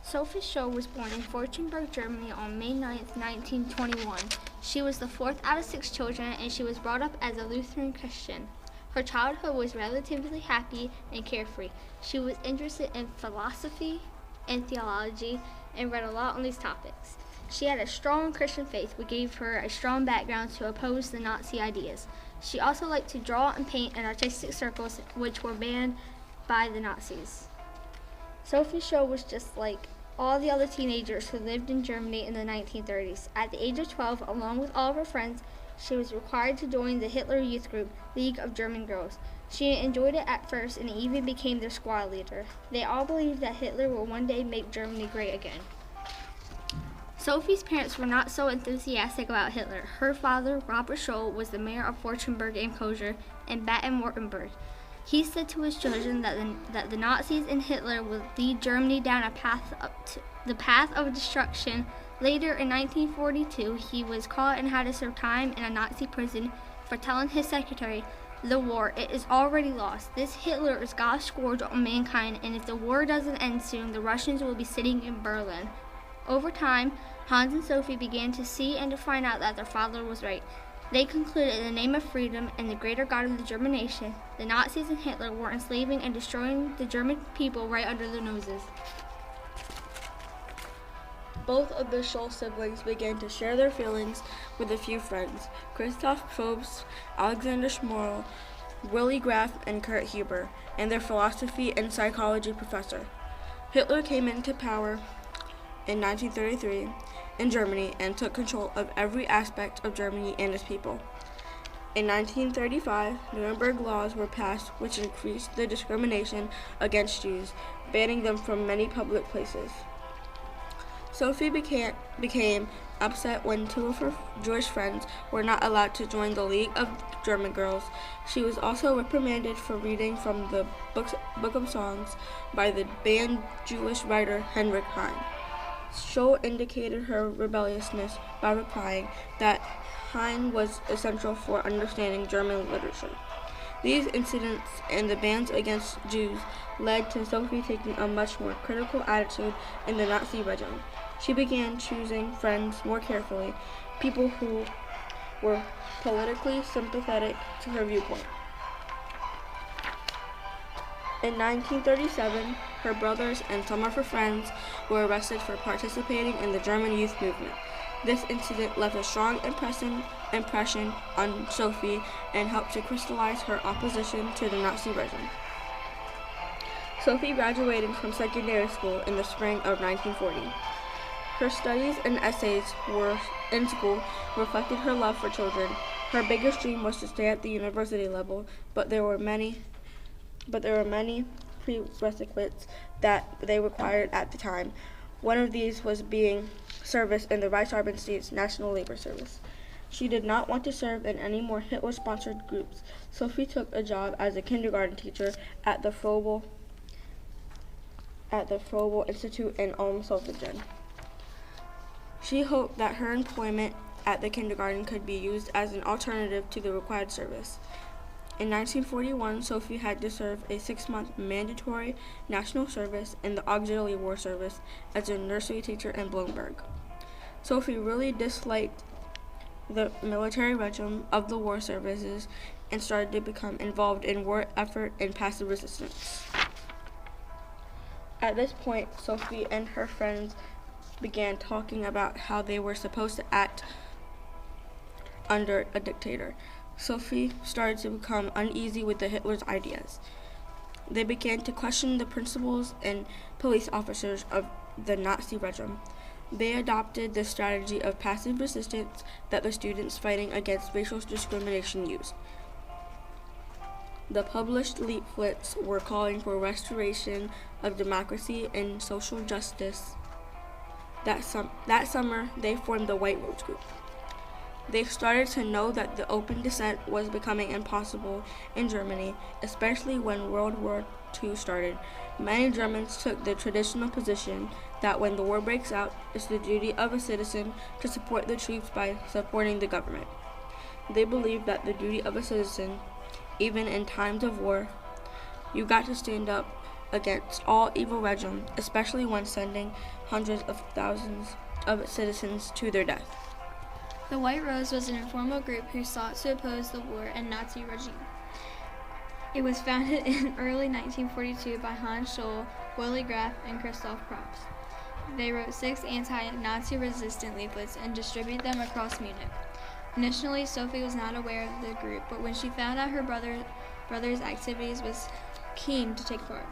Sophie Scholl was born in Fortschenberg, Germany on May 9, 1921. She was the fourth out of 6 children, and she was brought up as a Lutheran Christian. Her childhood was relatively happy and carefree. She was interested in philosophy and theology and read a lot on these topics. She had a strong Christian faith, which gave her a strong background to oppose the Nazi ideas. She also liked to draw and paint in artistic circles, which were banned by the Nazis. Sophie Scholl was just like all the other teenagers who lived in Germany in the 1930s. At the age of 12, along with all of her friends, she was required to join the Hitler Youth Group, League of German Girls. She enjoyed it at first and even became their squad leader. They all believed that Hitler will one day make Germany great again. Sophie's parents were not so enthusiastic about Hitler. Her father, Robert Scholl, was the mayor of Fortschenberg am Kocher and Baden-Württemberg. He said to his children that the Nazis and Hitler would lead Germany down the path of destruction. Later, in 1942, he was caught and had to serve time in a Nazi prison for telling his secretary, "The war, it is already lost. This Hitler is God's scourge on mankind, and if the war doesn't end soon, the Russians will be sitting in Berlin." Over time, Hans and Sophie began to see and to find out that their father was right. They concluded in the name of freedom and the greater God of the German nation, the Nazis and Hitler were enslaving and destroying the German people right under their noses. Both of the Scholl siblings began to share their feelings with a few friends: Christoph Probst, Alexander Schmorl, Willy Graf, and Kurt Huber, and their philosophy and psychology professor. Hitler came into power in 1933 in Germany and took control of every aspect of Germany and its people. In 1935, Nuremberg laws were passed which increased the discrimination against Jews, banning them from many public places. Sophie became upset when 2 of her Jewish friends were not allowed to join the League of German Girls. She was also reprimanded for reading from the Book of Songs by the banned Jewish writer Heinrich Heine. Scholl indicated her rebelliousness by replying that Heine was essential for understanding German literature. These incidents and the bans against Jews led to Sophie taking a much more critical attitude in the Nazi regime. She began choosing friends more carefully, people who were politically sympathetic to her viewpoint. In 1937, her brothers and some of her friends were arrested for participating in the German youth movement. This incident left a strong impression on Sophie and helped to crystallize her opposition to the Nazi regime. Sophie graduated from secondary school in the spring of 1940. Her studies and essays in school reflected her love for children. Her biggest dream was to stay at the university level, but there were many prerequisites that they required at the time. One of these was being service in the Reichsarbeitsdienst National Labor Service. She did not want to serve in any more Hitler-sponsored groups. Sophie took a job as a kindergarten teacher at the Froebel Institute in Ulm-Solingen. She hoped that her employment at the kindergarten could be used as an alternative to the required service. In 1941, Sophie had to serve a 6-month mandatory national service in the Auxiliary War Service as a nursery teacher in Bloomberg. Sophie really disliked the military regime of the war services and started to become involved in war effort and passive resistance. At this point, Sophie and her friends began talking about how they were supposed to act under a dictator. Sophie started to become uneasy with the Hitler's ideas. They began to question the principals and police officers of the Nazi regime. They adopted the strategy of passive resistance that the students fighting against racial discrimination used. The published leaflets were calling for restoration of democracy and social justice. That summer, they formed the White Rose Group. They started to know that the open dissent was becoming impossible in Germany, especially when World War II started. Many Germans took the traditional position that when the war breaks out, it's the duty of a citizen to support the troops by supporting the government. They believed that the duty of a citizen, even in times of war, you got to stand up against all evil regime, especially when sending hundreds of thousands of citizens to their death. The White Rose was an informal group who sought to oppose the war and Nazi regime. It was founded in early 1942 by Hans Scholl, Willy Graf, and Christoph Probst. They wrote 6 anti-Nazi resistant leaflets and distributed them across Munich. Initially, Sophie was not aware of the group, but when she found out her brother's activities, was keen to take part.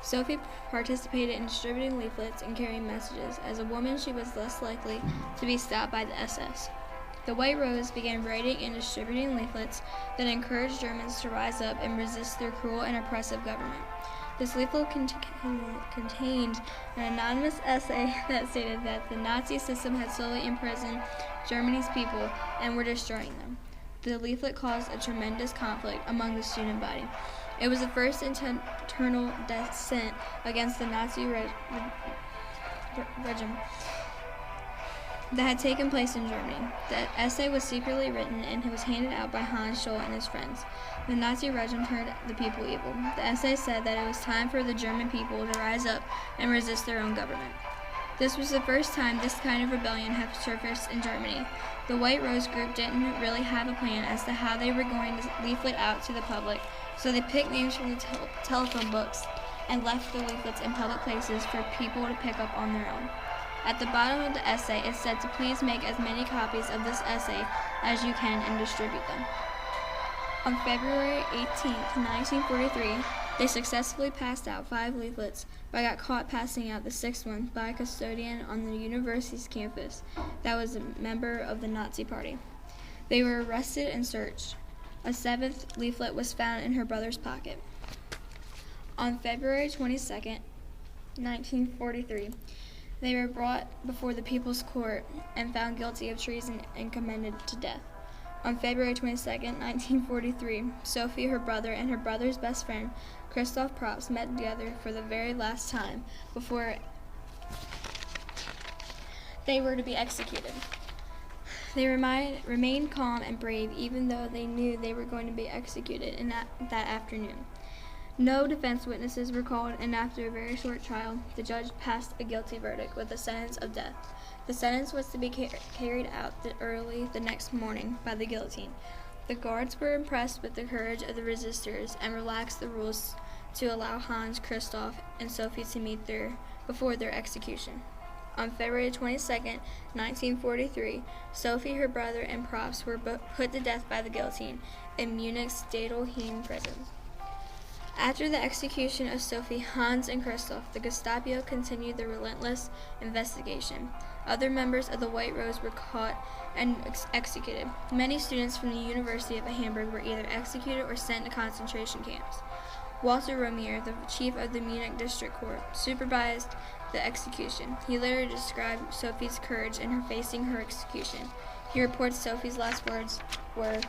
Sophie participated in distributing leaflets and carrying messages. As a woman, she was less likely to be stopped by the SS. The White Rose began writing and distributing leaflets that encouraged Germans to rise up and resist their cruel and oppressive government. This leaflet contained an anonymous essay that stated that the Nazi system had slowly imprisoned Germany's people and were destroying them. The leaflet caused a tremendous conflict among the student body. It was the first internal dissent against the Nazi regime that had taken place in Germany. The essay was secretly written and it was handed out by Hans Scholl and his friends. The Nazi regime turned the people evil. The essay said that it was time for the German people to rise up and resist their own government. This was the first time this kind of rebellion had surfaced in Germany. The White Rose group didn't really have a plan as to how they were going to leaflet out to the public, so they picked names from the telephone books and left the leaflets in public places for people to pick up on their own. At the bottom of the essay, it said to please make as many copies of this essay as you can and distribute them. On February 18, 1943, they successfully passed out 5 leaflets, but got caught passing out the 6th one by a custodian on the university's campus that was a member of the Nazi Party. They were arrested and searched. A 7th leaflet was found in her brother's pocket. On February 22, 1943, they were brought before the People's Court and found guilty of treason and commended to death. On February 22, 1943, Sophie, her brother, and her brother's best friend, Christoph Probst, met together for the very last time before they were to be executed. They remained calm and brave even though they knew they were going to be executed that afternoon. No defense witnesses were called, and after a very short trial, the judge passed a guilty verdict with a sentence of death. The sentence was to be carried out early the next morning by the guillotine. The guards were impressed with the courage of the resistors and relaxed the rules to allow Hans, Christoph, and Sophie to meet before their execution. On February 22, 1943, Sophie, her brother, and Probst were put to death by the guillotine in Munich's Stadelheim prison. After the execution of Sophie, Hans, and Christoph, the Gestapo continued their relentless investigation. Other members of the White Rose were caught and executed. Many students from the University of Hamburg were either executed or sent to concentration camps. Walter Romier, the chief of the Munich District Court, supervised the execution. He later described Sophie's courage in her facing her execution. He reports Sophie's last words were,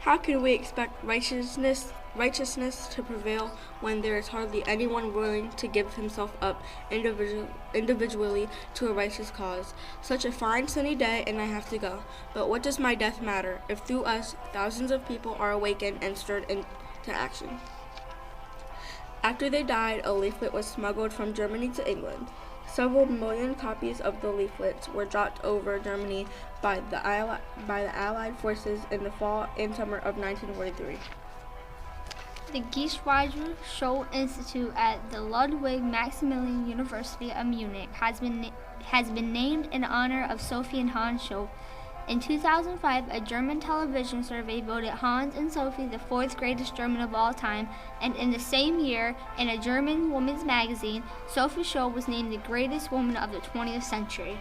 "How can we expect righteousness to prevail when there is hardly anyone willing to give himself up individually to a righteous cause? Such a fine sunny day and I have to go. But what does my death matter if through us thousands of people are awakened and stirred into action?" After they died, a leaflet was smuggled from Germany to England. Several million copies of the leaflets were dropped over Germany by the Allied forces in the fall and summer of 1943. The Geisweisser Scholl Institute at the Ludwig Maximilian University of Munich has been named in honor of Sophie and Hans Scholl. In 2005, a German television survey voted Hans and Sophie the 4th greatest German of all time, and in the same year, in a German women's magazine, Sophie Scholl was named the greatest woman of the 20th century.